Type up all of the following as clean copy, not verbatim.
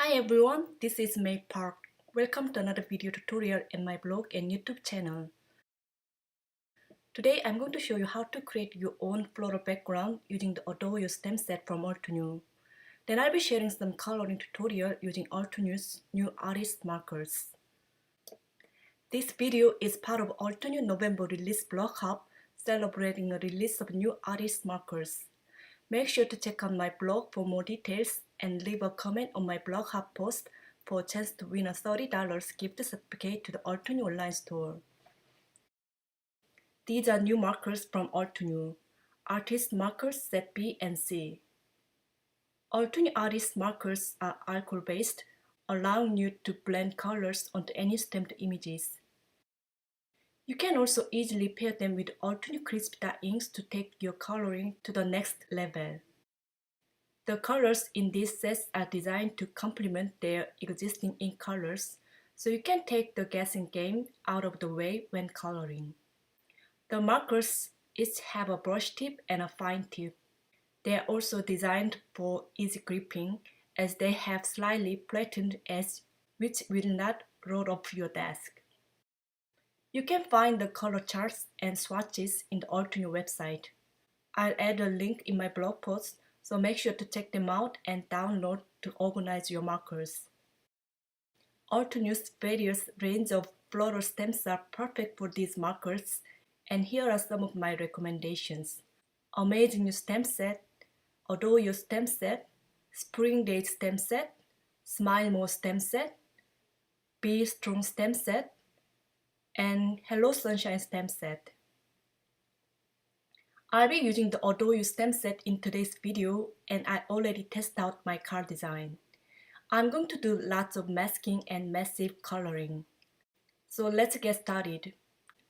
Hi everyone, this is May Park. Welcome to another video tutorial in my blog and YouTube channel. Today I'm going to show you how to create your own floral background using the Adore Your stem set from Altenew. Then I'll be sharing some coloring tutorial using Altenew's new artist markers. This video is part of Altenew November release blog hub celebrating the release of new artist markers. Make sure to check out my blog for more details and leave a comment on my blog hub post for a chance to win a $30 gift certificate to the Altenew online store. These are new markers from Altenew, Artist Markers Set B and C. Altenew Artist Markers are alcohol-based, allowing you to blend colors onto any stamped images. You can also easily pair them with Altenew crisp dye inks to take your coloring to the next level. The colors in these sets are designed to complement their existing ink colors, so you can take the guessing game out of the way when coloring. The markers each have a brush tip and a fine tip. They are also designed for easy gripping as they have slightly flattened edges which will not roll off your desk. You can find the color charts and swatches in the Altenew website. I'll add a link in my blog post, so make sure to check them out and download to organize your markers. Altenew's various range of floral stems are perfect for these markers, and here are some of my recommendations. Amazing New Stem Set, Adore Your Stem Set, Spring Days Stem Set, Smile More Stem Set, Be Strong Stem Set, and Hello Sunshine Stem Set. I'll be using the Adore You stem set in today's video, and I already tested out my card design. I'm going to do lots of masking and massive coloring. So let's get started.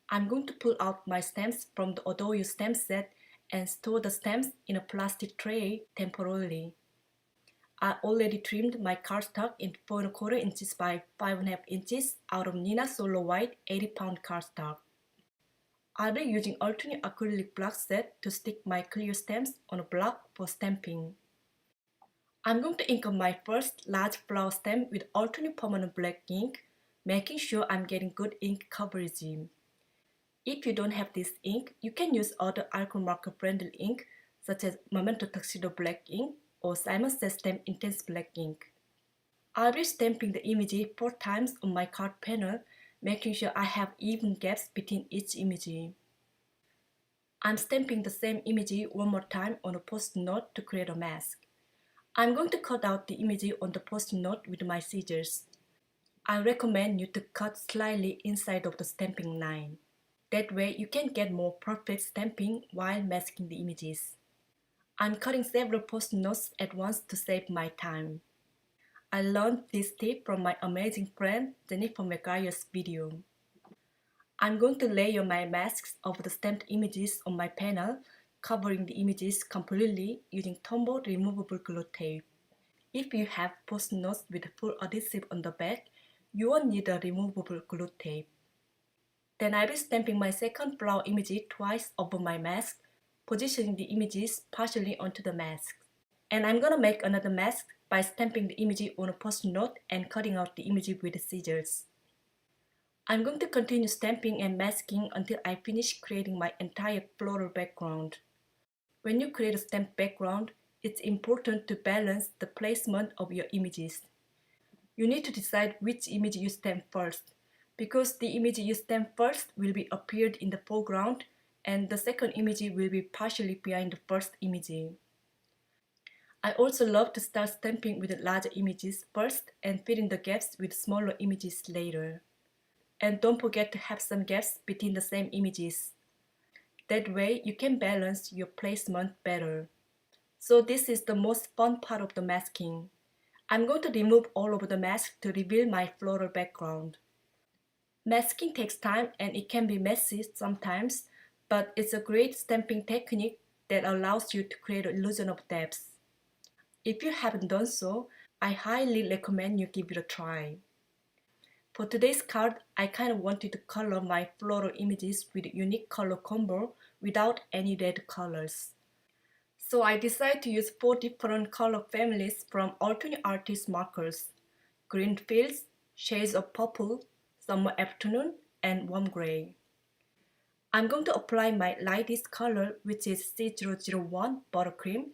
I'm going to pull out my stems from the Adore You stem set and store the stems in a plastic tray temporarily. I already trimmed my cardstock in 4¼ inches by 5½ inches out of Nina Solo White 80-pound cardstock. I'll be using Altenew acrylic block set to stick my clear stems on a block for stamping. I'm going to ink up my first large flower stem with Altenew permanent black ink, making sure I'm getting good ink coverage. If you don't have this ink, you can use other alcohol marker branded ink such as Memento Tuxedo Black ink or Simon Says Stamp Intense Black ink. I'll be stamping the image 4 times on my card panel, making sure I have even gaps between each image. I'm stamping the same image one more time on a post-it note to create a mask. I'm going to cut out the image on the post-it note with my scissors. I recommend you to cut slightly inside of the stamping line. That way you can get more perfect stamping while masking the images. I'm cutting several post-it notes at once to save my time. I learned this tip from my amazing friend Jennifer McGuire's video. I'm going to layer my masks over the stamped images on my panel, covering the images completely using Tombow removable glue tape. If you have post-it notes with full adhesive on the back, you won't need a removable glue tape. Then I'll be stamping my second flower image twice over my mask, positioning the images partially onto the mask. And I'm gonna make another mask by stamping the image on a post-it note and cutting out the image with scissors. I'm going to continue stamping and masking until I finish creating my entire floral background. When you create a stamped background, it's important to balance the placement of your images. You need to decide which image you stamp first, because the image you stamp first will be appeared in the foreground and the second image will be partially behind the first image. I also love to start stamping with larger images first and fill in the gaps with smaller images later. And don't forget to have some gaps between the same images. That way you can balance your placement better. So this is the most fun part of the masking. I'm going to remove all of the mask to reveal my floral background. Masking takes time and it can be messy sometimes, but it's a great stamping technique that allows you to create an illusion of depth. If you haven't done so, I highly recommend you give it a try. For today's card, I kind of wanted to color my floral images with a unique color combo without any red colors. So I decided to use 4 different color families from Altenew Artist markers. green fields, shades of purple, summer afternoon, and warm gray. I'm going to apply my lightest color, which is C001 buttercream,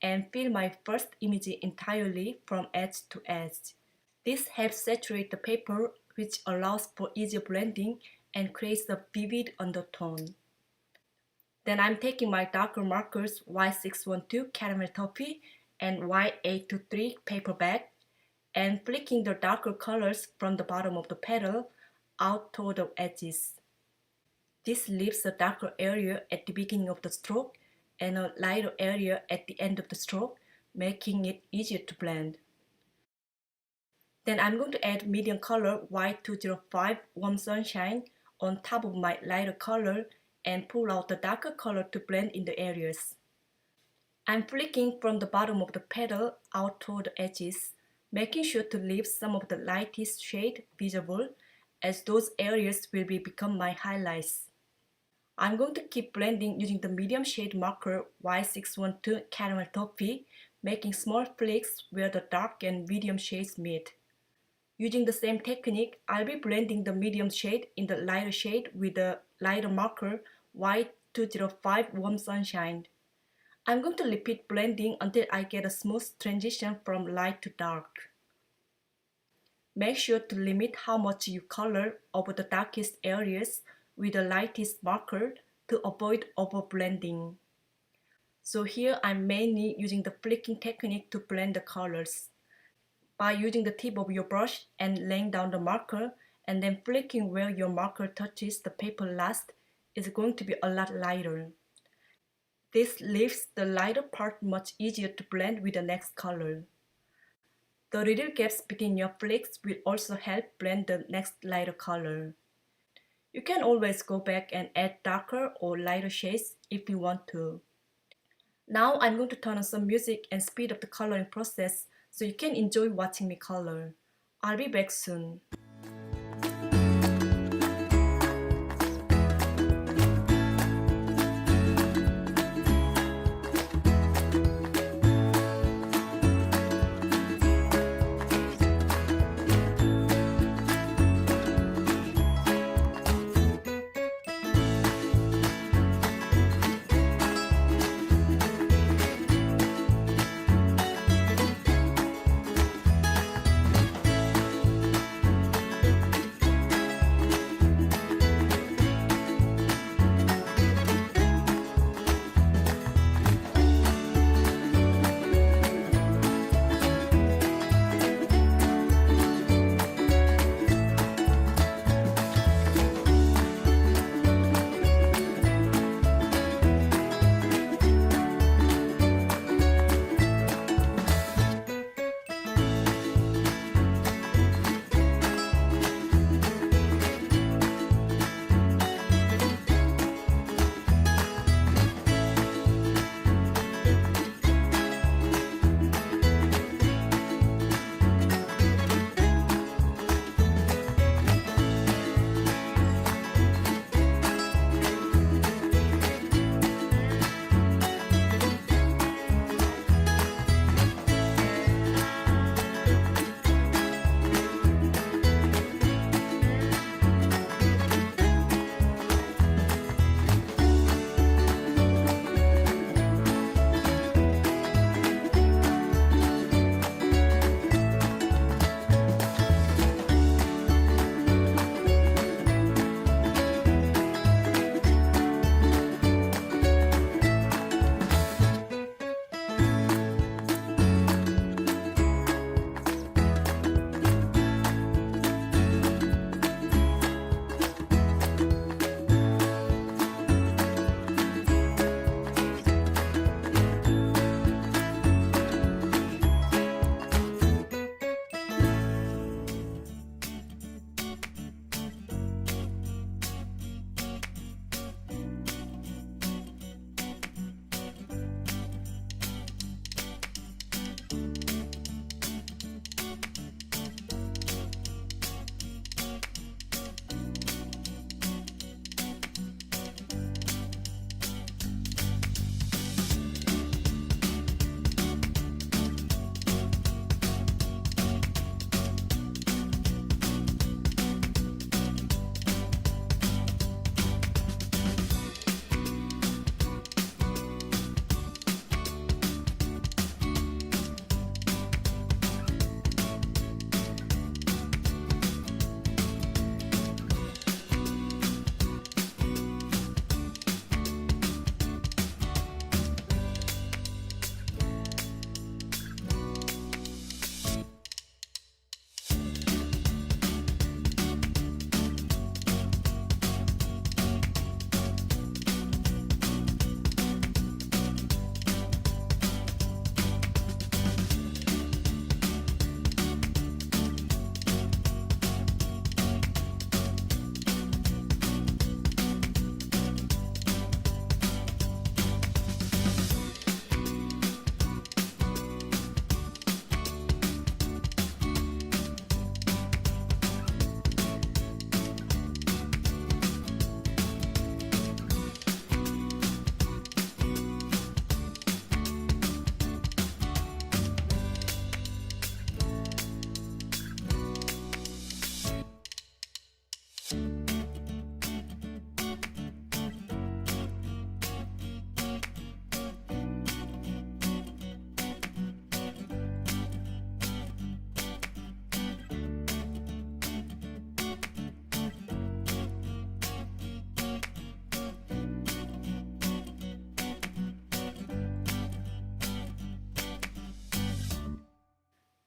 and fill my first image entirely from edge to edge. This helps saturate the paper, which allows for easier blending and creates a vivid undertone. Then I'm taking my darker markers Y612 Caramel Toffee and Y823 Paperback and flicking the darker colors from the bottom of the petal out toward the edges. This leaves a darker area at the beginning of the stroke and a lighter area at the end of the stroke, making it easier to blend. Then I'm going to add medium color Y205 Warm Sunshine on top of my lighter color and pull out the darker color to blend in the areas. I'm flicking from the bottom of the petal out toward the edges, making sure to leave some of the lightest shade visible, as those areas will become my highlights. I'm going to keep blending using the medium shade marker Y612 Caramel Toffee, making small flicks where the dark and medium shades meet. Using the same technique, I'll be blending the medium shade in the lighter shade with the lighter marker Y205 Warm Sunshine. I'm going to repeat blending until I get a smooth transition from light to dark. Make sure to limit how much you color over the darkest areas with the lightest marker to avoid overblending. So here I'm mainly using the flicking technique to blend the colors. By using the tip of your brush and laying down the marker and then flicking where your marker touches the paper last is going to be a lot lighter. This leaves the lighter part much easier to blend with the next color. The little gaps between your flicks will also help blend the next lighter color. You can always go back and add darker or lighter shades if you want to. Now I'm going to turn on some music and speed up the coloring process so you can enjoy watching me color. I'll be back soon.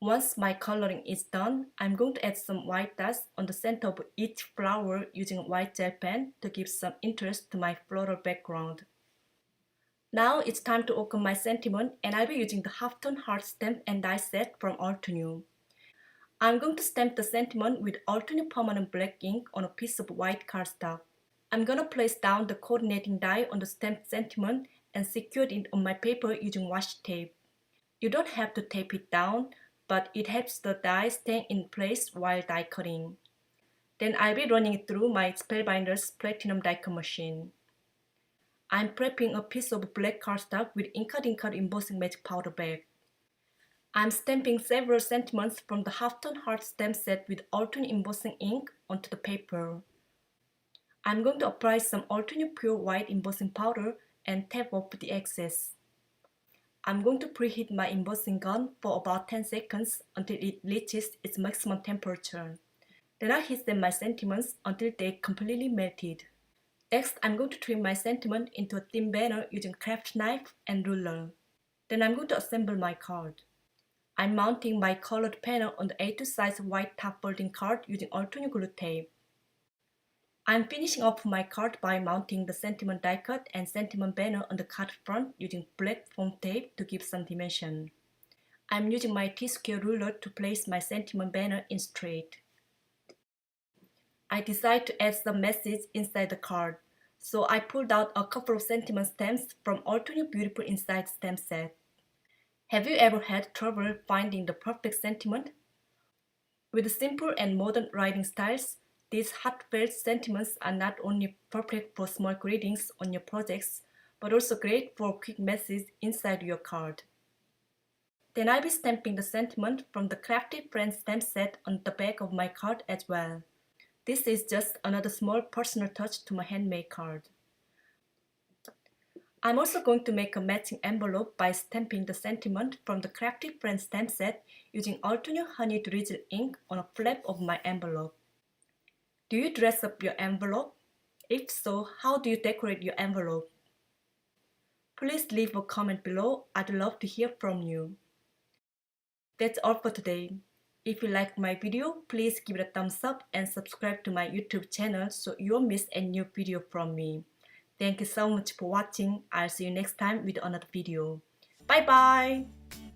Once my coloring is done, I'm going to add some white dots on the center of each flower using a white gel pen to give some interest to my floral background. Now it's time to open my sentiment, and I'll be using the half-tone heart stamp and die set from Altenew. I'm going to stamp the sentiment with Altenew permanent black ink on a piece of white cardstock. I'm going to place down the coordinating die on the stamped sentiment and secure it on my paper using washi tape. You don't have to tape it down, but it helps the die stay in place while die cutting. Then I'll be running it through my Spellbinder's Platinum die cut machine. I'm prepping a piece of black cardstock with Inka embossing magic powder bag. I'm stamping several sentiments from the half-tone heart stamp set with Altenew embossing ink onto the paper. I'm going to apply some Altenew pure white embossing powder and tap off the excess. I'm going to preheat my embossing gun for about 10 seconds until it reaches its maximum temperature. Then I heat set my sentiments until they completely melted. Next, I'm going to trim my sentiment into a thin banner using craft knife and ruler. Then I'm going to assemble my card. I'm mounting my colored panel on the A2 size white top folding card using Altenew glue tape. I'm finishing off my card by mounting the sentiment die cut and sentiment banner on the card front using black foam tape to give some dimension. I'm using my T-square ruler to place my sentiment banner in straight. I decided to add some message inside the card, so I pulled out a couple of sentiment stamps from Altenew Beautiful Inside stamp set. Have you ever had trouble finding the perfect sentiment? With simple and modern writing styles, these heartfelt sentiments are not only perfect for small greetings on your projects, but also great for quick messages inside your card. Then I'll be stamping the sentiment from the Crafty Friends stamp set on the back of my card as well. This is just another small personal touch to my handmade card. I'm also going to make a matching envelope by stamping the sentiment from the Crafty Friends stamp set using Altenew Honey Drizzle ink on a flap of my envelope. Do you dress up your envelope? If so, how do you decorate your envelope? Please leave a comment below. I'd love to hear from you. That's all for today. If you like my video, please give it a thumbs up and subscribe to my YouTube channel so you won't miss a new video from me. Thank you so much for watching. I'll see you next time with another video. Bye bye!